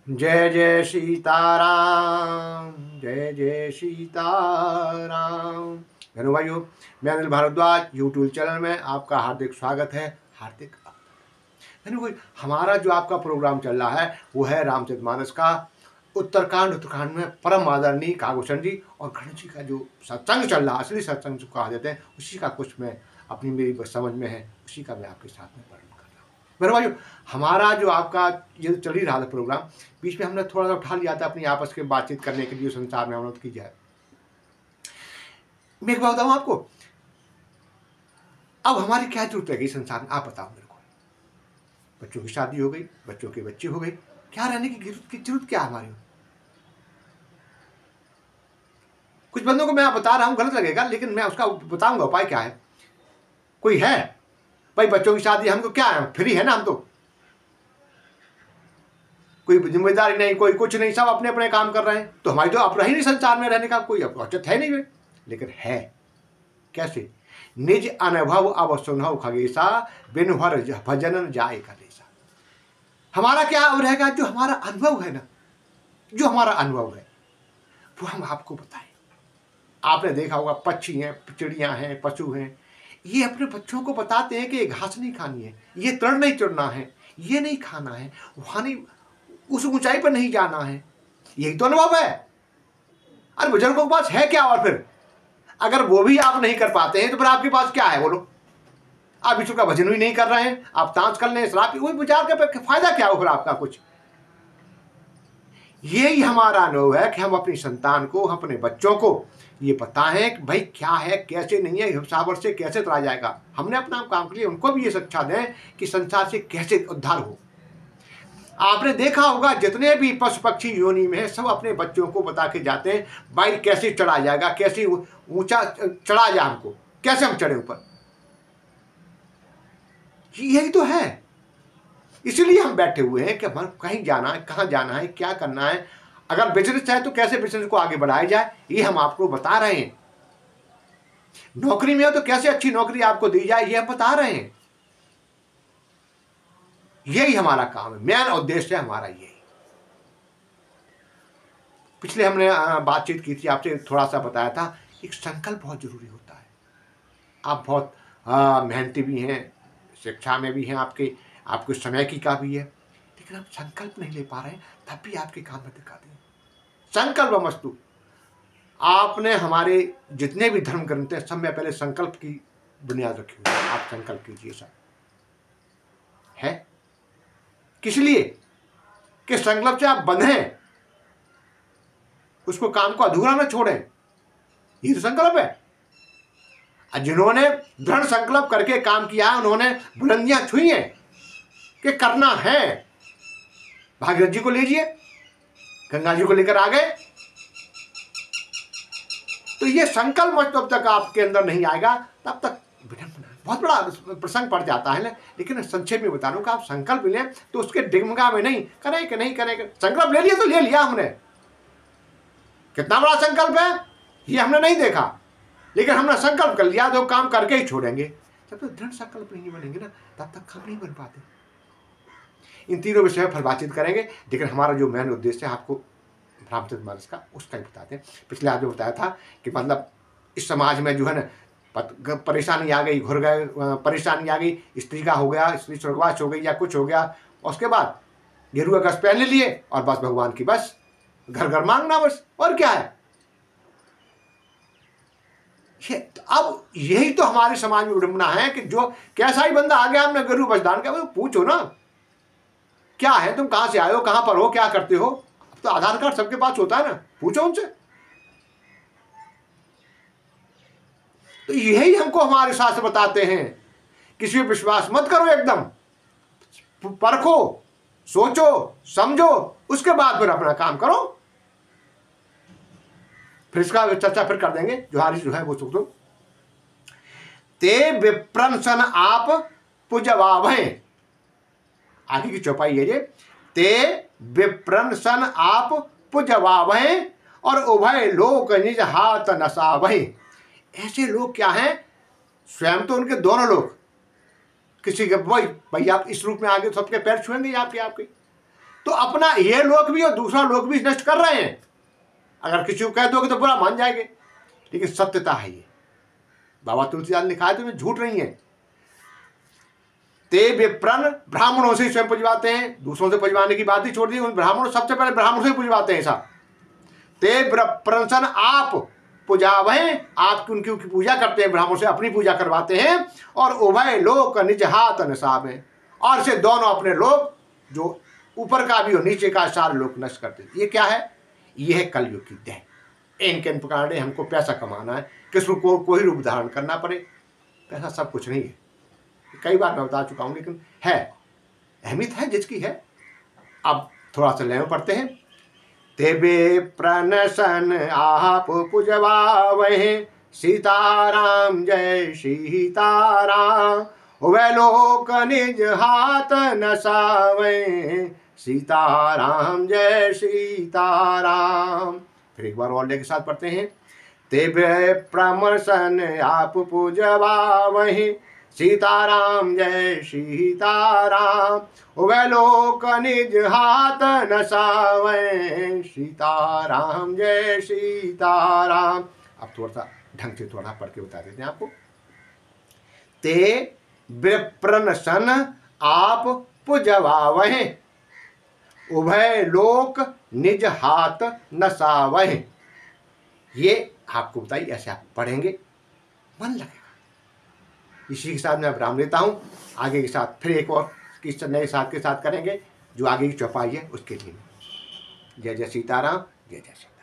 जय जय सीताराम, जय जय सीताराम। बहनों भाइयों, मैं अनिल भारद्वाज यूट्यूब चैनल में आपका हार्दिक स्वागत है, हार्दिक बहनों भाई। हमारा जो आपका प्रोग्राम चल रहा है वो है रामचरितमानस का उत्तरकांड में परम आदरणीय कागभूषण जी और गणेश जी का जो सत्संग चल रहा है, असली सत्संग जो कहा जाते हैं, उसी का कुछ मैं अपनी मेरी समझ में है, उसी का मैं आपके साथ में वर्णन कर रहा हूँ। मेरे भाइयों, हमारा जो आपका ये चल ही रहा था प्रोग्राम, बीच में हमने थोड़ा सा उठा लिया था अपनी आपस के बातचीत करने के लिए संसार में अवनत की जाए। मैं एक बात बताऊँ आपको, अब हमारी क्या जरूरत है संसार में, आप बताओ मेरे को। बच्चों की शादी हो गई, बच्चों के बच्चे हो गए, क्या रहने की जरूरत क्या है हमारी। कुछ बंदों को मैं बता रहा हूँ, गलत लगेगा, लेकिन मैं उसका बताऊंगा उपाय क्या है। कोई है भाई, बच्चों की शादी हमको क्या है, फ्री है ना, हम तो कोई जिम्मेदारी नहीं, कोई कुछ नहीं, सब अपने अपने काम कर रहे हैं, तो हमारी तो अब रही नहीं संसार में रहने का कोई औचित्य है नहीं। लेकिन है कैसे, निज अनुभव अब सुनहु खगेशा, बिन हर भजन जाए कलेसा। हमारा क्या अब रहेगा, जो हमारा अनुभव है ना, जो हमारा अनुभव है वो हम आपको बताएं। आपने देखा होगा, पक्षी हैं, चिड़िया हैं, पशु हैं, ये अपने बच्चों को बताते हैं कि ये घास नहीं खानी है, ये तृण नहीं चुनना है, ये नहीं खाना है, वहां नहीं, उस ऊंचाई पर नहीं जाना है। यही तो अनुभव है। अरे बुजुर्गों के पास है क्या, और फिर अगर वो भी आप नहीं कर पाते हैं तो फिर आपके पास क्या है, बोलो। आप ईश्वर का भजन भी नहीं कर रहे हैं, आप तांस कर लें, शराब वही विचार का फायदा क्या हो फिर आपका कुछ। यही हमारा अनुभव है कि हम अपनी संतान को, अपने बच्चों को ये बताएं कि भाई क्या है, कैसे नहीं है, सावर से कैसे तरा जाएगा। हमने अपना काम के लिए उनको भी ये शिक्षा दें कि संसार से कैसे उद्धार हो। आपने देखा होगा, जितने भी पशु पक्षी योनि में है, सब अपने बच्चों को बता के जाते हैं भाई कैसे चढ़ा जाएगा, कैसे ऊंचा चढ़ा जाए, हमको कैसे हम चढ़े ऊपर। यही तो है, इसलिए हम बैठे हुए हैं कि हम कहीं जाना है, कहाँ जाना है, क्या करना है। अगर बिजनेस है तो कैसे बिजनेस को आगे बढ़ाया जाए, ये हम आपको बता रहे हैं। नौकरी में हो तो कैसे अच्छी नौकरी आपको दी जाए, ये हम बता रहे हैं। यही हमारा काम है, मेन उद्देश्य है हमारा यही। पिछले हमने बातचीत की थी आपसे, थोड़ा सा बताया था, एक संकल्प बहुत जरूरी होता है। आप बहुत मेहनती भी हैं, शिक्षा में भी हैं, आपके समय की का भी है, लेकिन आप संकल्प नहीं ले पा रहे हैं, तब भी आपके काम में दिखा दें। संकल्प मस्तु। आपने हमारे जितने भी धर्म ग्रंथ हैं, सब में पहले संकल्प की बुनियाद रखी हुई है। आप संकल्प कीजिए, सब है किस लिए कि संकल्प से आप बंधें, उसको काम को अधूरा न छोड़ें, ये तो संकल्प है। जिन्होंने दृढ़ संकल्प करके काम किया, उन्होंने बुलंदियां छुई हैं कि करना है। भागीरथ जी को लीजिए, गंगा जी को लेकर आ गए, तो ये संकल्प जब तक आपके अंदर नहीं आएगा तब तक बहुत बड़ा प्रसंग पड़ जाता है। लेकिन संक्षेप में बता रहा हूं कि आप संकल्प लें तो उसके डिगमगा में नहीं करें कि नहीं करें। संकल्प ले लिया तो ले लिया हमने, कितना बड़ा संकल्प है ये हमने नहीं देखा, लेकिन हमने संकल्प कर लिया, तो काम करके ही छोड़ेंगे। जब तक दृढ़ संकल्प नहीं बनेंगे ना, तब तक काम नहीं बन पाते। इन तीनों विषय में फल बातचीत करेंगे, लेकिन हमारा जो मेन उद्देश्य है आपको रामचरितमानस का, उसका ही बताते हैं। पिछले आपने बताया था कि मतलब इस समाज में जो है ना, परेशानी आ गई, घुर गए, परेशानी आ गई, स्त्री का हो गया, स्त्री स्वर्गवास हो गई या कुछ हो गया, उसके बाद गेरुआ कस पहन लिए और बस भगवान की बस घर घर मांगना, बस और क्या है। अब यही तो हमारे समाज में विडंबना है कि जो कैसा ही बंदा आ गया, हमने गेरू बस दान किया, पूछो ना क्या है, तुम कहां से आए हो, कहां पर हो, क्या करते हो। अब तो आधार कार्ड सबके पास होता है ना, पूछो उनसे। तो यही हमको हमारे शास्त्र बताते हैं, किसी पर विश्वास मत करो, एकदम परखो, सोचो, समझो, उसके बाद फिर अपना काम करो। फिर इसका चर्चा फिर कर देंगे। जोहारी जो है वो सुख दो। ते विप्रंसन आप पुजवावहें, आगे की चौपाई है ये, ते विप्रंसन आप पुजवावहें और उभय लोक निज हाथ नसावहें। ऐसे लोग क्या हैं, स्वयं तो उनके दोनों लोग, किसी के भाई आप इस रूप में आगे सबके पैर छुएंगे आपके, तो अपना ये लोक भी और दूसरा लोक भी नष्ट कर रहे हैं। अगर किसी को कह दोगे तो बुरा मान जाएंगे, लेकिन सत्यता है ये। बाबा तुलसीदास ने लिखा है, तो मैं झूठ नहीं है। ते विप्रन, ब्राह्मणों से स्वयं पुजवाते हैं, दूसरों से पुजवाने की बात ही छोड़ दी। उन ब्राह्मणों, सबसे पहले ब्राह्मणों से पुजवाते हैं। ऐसा ते प्रंसन आप पूजावहें, आप उनकी पूजा करते हैं, ब्राह्मणों से अपनी पूजा करवाते हैं। और उभय लोक निज हाथ नसावें, और से दोनों अपने लोग, जो ऊपर का भी और नीचे का, सारे लोग नष्ट करते हैं। ये क्या है? ये है कलयुग की देह। इनके प्रकार हमको पैसा कमाना है, किसी को कोई रूप धारण करना पड़े, पैसा सब कुछ नहीं है। कई बार मैं बता चुका हूं, लेकिन है, अहमियत है जिसकी है। अब थोड़ा सा लेना पढ़ते हैं। तेबे प्रनसन आप पुजवावहें, सीताराम जय सीताराम। वह लोक निज हाथ नसावें, सीताराम जय सीताराम। फिर एक बार और लेके साथ पढ़ते हैं। तेबे प्रमसन आप पूजवावहें, सीताराम जय सीताराम। वह लोक निज हाथ नसावें, सीताराम जय सीताराम। अब थोड़ा सा ढंग से थोड़ा पढ़ के बता देते हैं आपको। ते विप्रनसन आप पुजवावहें, उभय लोक निज हाथ नसावहें। ये आपको बताइए, ऐसे आप पढ़ेंगे, मन लगेगा। इसी के साथ मैं विराम लेता हूँ। आगे के साथ फिर एक और किस नए साथ के साथ करेंगे, जो आगे की चौपाई है उसके लिए। जय जय सीताराम, जय जय सीताराम।